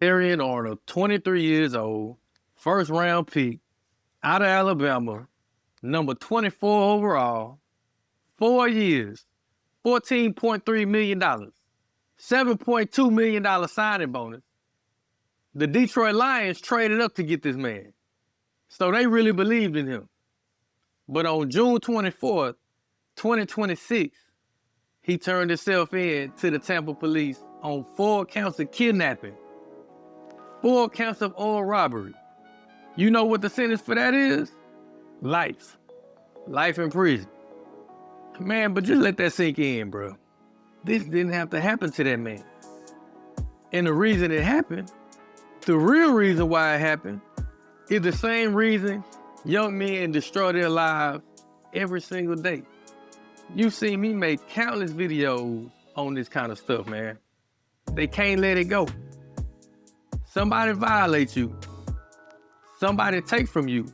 Terrion Arnold, 23 years old, first round pick, out of Alabama, number 24 overall, 4 years, $14.3 million, $7.2 million signing bonus. The Detroit Lions traded up to get this man. So they really believed in him. But on June 24th, 2026, he turned himself in to the Tampa police on 4 counts of kidnapping, 4 counts of armed robbery. You know what the sentence for that is? Life. Life in prison. Man, but just let that sink in, bro. This didn't have to happen to that man. And the reason it happened, the real reason why it happened, is the same reason young men destroy their lives every single day. You've seen me make countless videos on this kind of stuff, man. They can't let it go. Somebody violates you. Somebody take from you.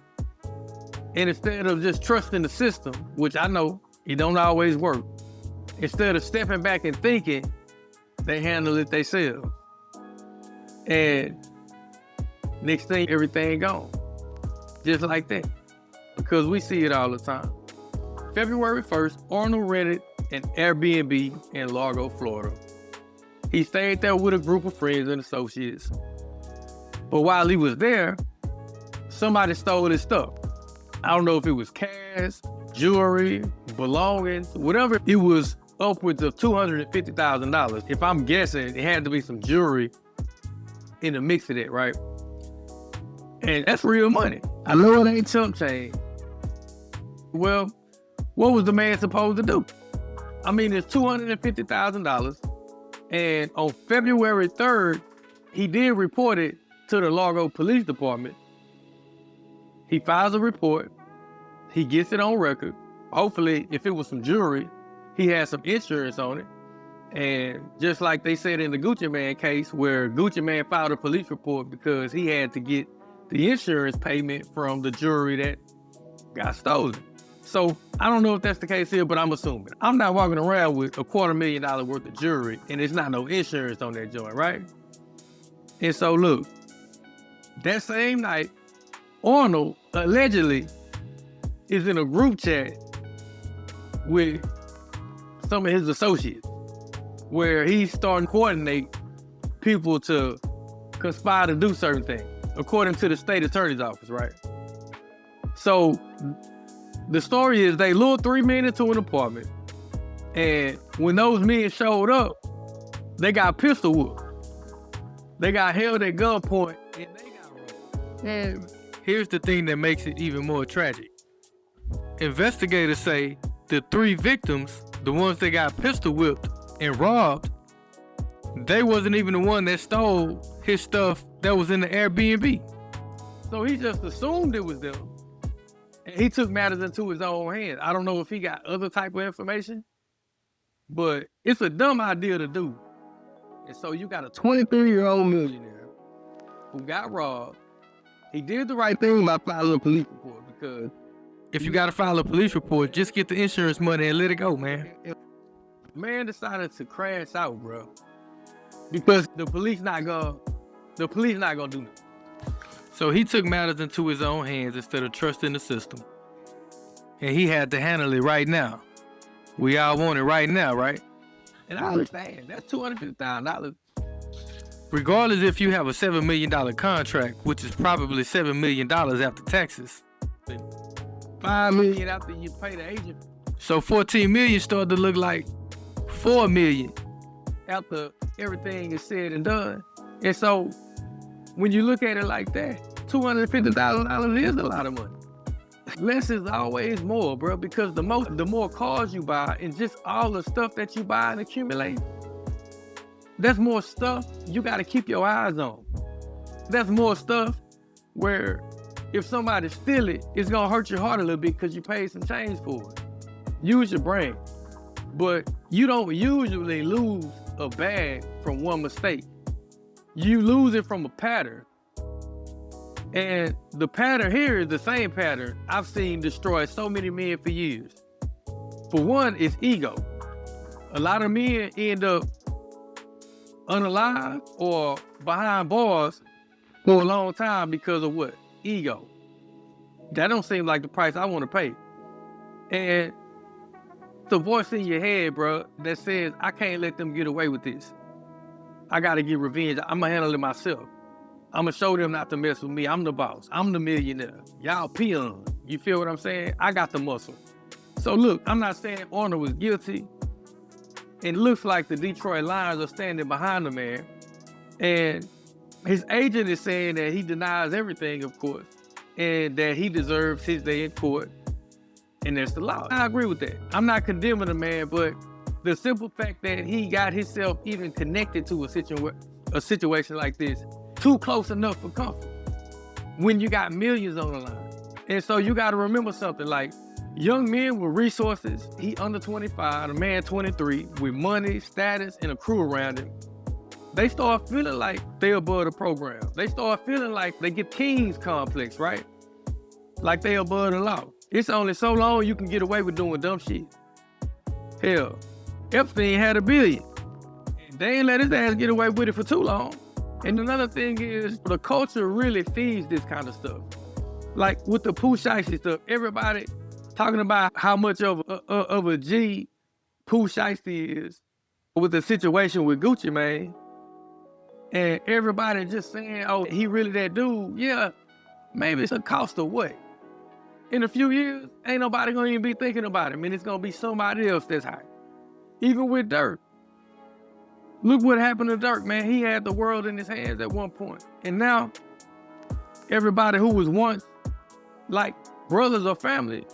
And instead of just trusting the system, which I know it don't always work, instead of stepping back and thinking, they handle it themselves. And next thing, everything gone. Just like that. Because we see it all the time. February 1st, Arnold rented an Airbnb in Largo, Florida. He stayed there with a group of friends and associates. But while he was there, somebody stole his stuff. I don't know if it was cash, jewelry, belongings, whatever. It was upwards of $250,000. If I'm guessing, it had to be some jewelry in the mix of that, right? And that's real money. I know it ain't chump change. Well, what was the man supposed to do? I mean, it's $250,000. And on February 3rd, he did report it to the Largo Police Department. He files a report. He gets it on record. Hopefully, if it was some jewelry, he has some insurance on it. And just like they said in the Gucci Man case, where Gucci Man filed a police report because he had to get the insurance payment from the jewelry that got stolen. So I don't know if that's the case here, but I'm assuming. I'm not walking around with $250,000 worth of jewelry and there's not no insurance on that joint, right? And so look, that same night, Arnold allegedly is in a group chat with some of his associates where he's starting to coordinate people to conspire to do certain things, according to the state attorney's office, right? So the story is they lured 3 men into an apartment, and when those men showed up, they got pistol whooped. They got held at gunpoint, and they got robbed. And here's the thing that makes it even more tragic. Investigators say the 3 victims, the ones that got pistol whipped and robbed, they wasn't even the one that stole his stuff that was in the Airbnb. So he just assumed it was them. And he took matters into his own hands. I don't know if he got other type of information, but it's a dumb idea to do. And so you got a 23-year-old millionaire who got robbed. He did the right thing by filing a police report, because if you got to file a police report, just get the insurance money and let it go, man. Man decided to crash out, bro, because the police not gonna do nothing. So he took matters into his own hands instead of trusting the system. And he had to handle it right now. We all want it right now, right? And I understand, that's $250,000. Regardless if you have a $7 million contract, which is probably $7 million after taxes, $5 million after you pay the agent. So $14 million started to look like $4 million after everything is said and done. And so when you look at it like that, $250,000 is a lot of money. Less is always more, bro, because the more cars you buy and just all the stuff that you buy and accumulate, that's more stuff you got to keep your eyes on. That's more stuff where if somebody steal it, it's going to hurt your heart a little bit because you paid some change for it. Use your brain. But you don't usually lose a bag from one mistake. You lose it from a pattern. And the pattern here is the same pattern I've seen destroy so many men for years. For one, it's ego. A lot of men end up unalive or behind bars for a long time because of what? Ego. That don't seem like the price I want to pay. And the voice in your head, bro, that says, I can't let them get away with this. I got to get revenge. I'm going to handle it myself. I'm going to show them not to mess with me. I'm the boss. I'm the millionaire. Y'all peons. You feel what I'm saying? I got the muscle. So look, I'm not saying Arnold was guilty. It looks like the Detroit Lions are standing behind the man. And his agent is saying that he denies everything, of course, and that he deserves his day in court. And that's the law. I agree with that. I'm not condemning the man, but the simple fact that he got himself even connected to a situation like this, too close enough for comfort, when you got millions on the line. And so you got to remember something, like young men with resources, he under 25, a man 23, with money, status, and a crew around him, they start feeling like they're above the program. They start feeling like they get king's complex, right? Like they above the law. It's only so long you can get away with doing dumb shit. Hell, Epstein had $1 billion. They ain't let his ass get away with it for too long. And another thing is, the culture really feeds this kind of stuff. Like with the Pooh Shiesty stuff, everybody talking about how much of a G Pooh Shiesty is with the situation with Gucci Mane. And everybody just saying, oh, he really that dude. Yeah, maybe it's a cost of what? In a few years, ain't nobody gonna even be thinking about him, and it's gonna be somebody else that's high. Even with Dirk. Look what happened to Dirk, man. He had the world in his hands at one point. And now, everybody who was once like brothers or family,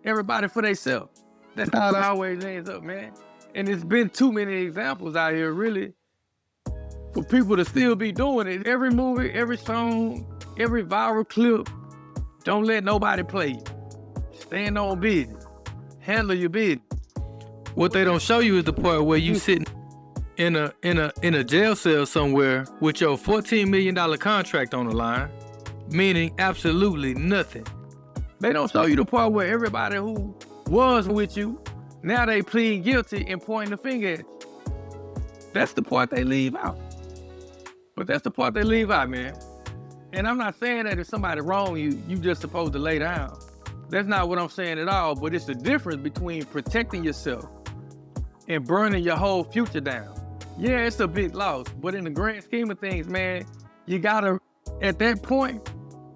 everybody for themselves. That's how it always ends up, man. And it's been too many examples out here, really, for people to still be doing it. Every movie, every song, every viral clip, don't let nobody play you. Stand on business. Handle your business. What they don't show you is the part where you sitting in a jail cell somewhere with your $14 million contract on the line, meaning absolutely nothing. They don't show you the part where everybody who was with you, now they plead guilty and pointing the finger at you. That's the part they leave out. But that's the part they leave out, man. And I'm not saying that if somebody wrong you just supposed to lay down. That's not what I'm saying at all, but it's the difference between protecting yourself and burning your whole future down. Yeah, it's a big loss, but in the grand scheme of things, man, you gotta, at that point,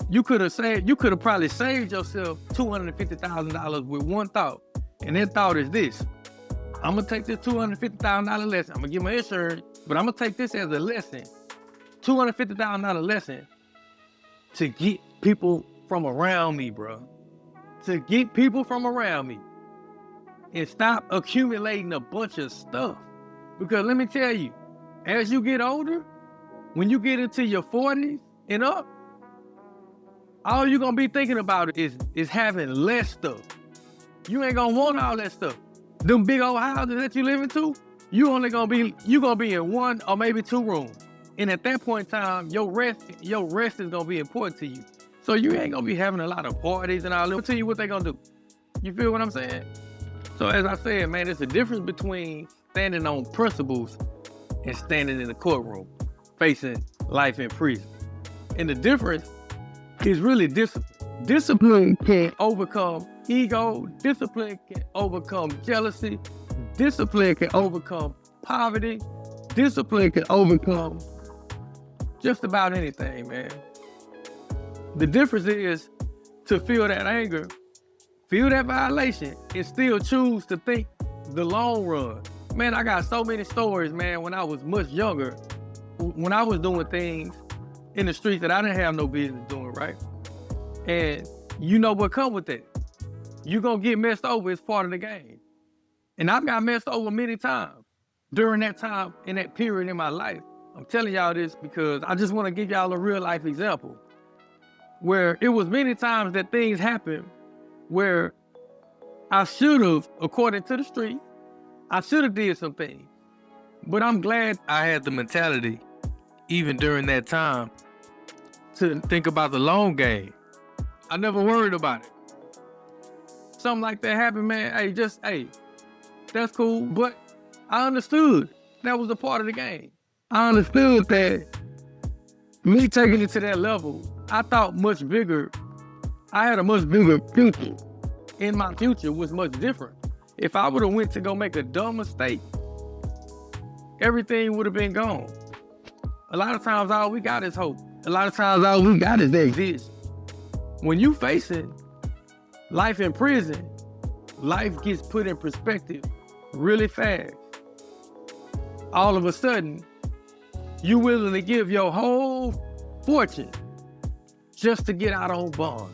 you could have probably saved yourself $250,000 with one thought. And that thought is this: I'm gonna take this $250,000 lesson. I'm gonna get my insurance, but I'm gonna take this as a lesson. $250,000 lesson to get people from around me, bro. To get people from around me. And stop accumulating a bunch of stuff. Because let me tell you, as you get older, when you get into your 40s and up, all you're gonna be thinking about is having less stuff. You ain't gonna want all that stuff. Them big old houses that you live into, you gonna be in one or maybe two rooms. And at that point in time, your rest is gonna be important to you. So you ain't gonna be having a lot of parties and all that. I'll tell you what they gonna do. You feel what I'm saying? So as I said, man, there's a difference between standing on principles and standing in the courtroom, facing life in prison. And the difference is really discipline. Discipline can overcome ego. Discipline can overcome jealousy. Discipline can overcome poverty. Discipline can overcome just about anything, man. The difference is to feel that anger, feel that violation, and still choose to think the long run. Man, I got so many stories, man, when I was much younger, when I was doing things in the streets that I didn't have no business doing, right? And you know what come with that. You're gonna get messed over as part of the game. And I've got messed over many times during that time, in that period in my life. I'm telling y'all this because I just wanna give y'all a real life example where it was many times that things happened where I should have, according to the street, I should have did some things. But I'm glad I had the mentality, even during that time, to think about the long game. I never worried about it. Something like that happened, man, hey, that's cool. But I understood that was a part of the game. I understood that me taking it to that level, I thought much bigger. I had a much bigger future. And my future was much different. If I would have went to go make a dumb mistake, everything would have been gone. A lot of times all we got is hope. A lot of times all we got is that exist. When you facing life in prison, life gets put in perspective really fast. All of a sudden, you willing to give your whole fortune just to get out on bond.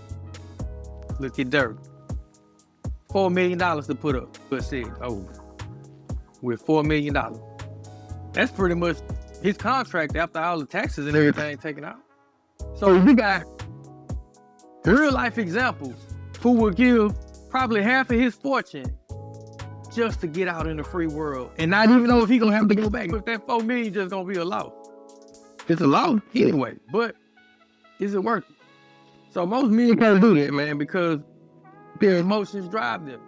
Look at Dirk. $4 million to put up. But said, oh, with $4 million. That's pretty much his contract after all the taxes and everything taken out. So we got real life examples who will give probably half of his fortune just to get out in the free world and not even know if he gonna have to go back. If that $4 million just gonna be a loss. It's a loss anyway, but is it worth it? So most men can't do that, man, because their emotions drive them.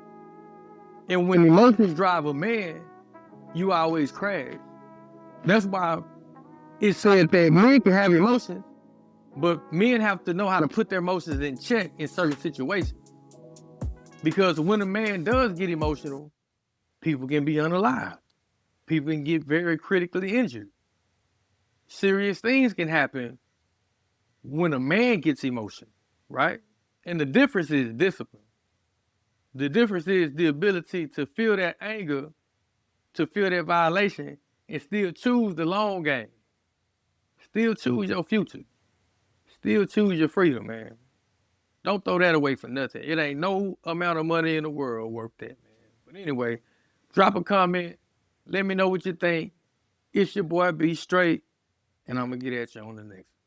And when emotions drive a man, you always crash. That's why it said that men can have emotions, but men have to know how to put their emotions in check in certain situations. Because when a man does get emotional, people can be unalive. People can get very critically injured. Serious things can happen when a man gets emotional, right? And the difference is discipline. The difference is the ability to feel that anger, to feel that violation, and still choose the long game. Still choose your future. Still choose your freedom, man. Don't throw that away for nothing. It ain't no amount of money in the world worth that, man. But anyway, drop a comment. Let me know what you think. It's your boy, Be Straight, and I'm going to get at you on the next one.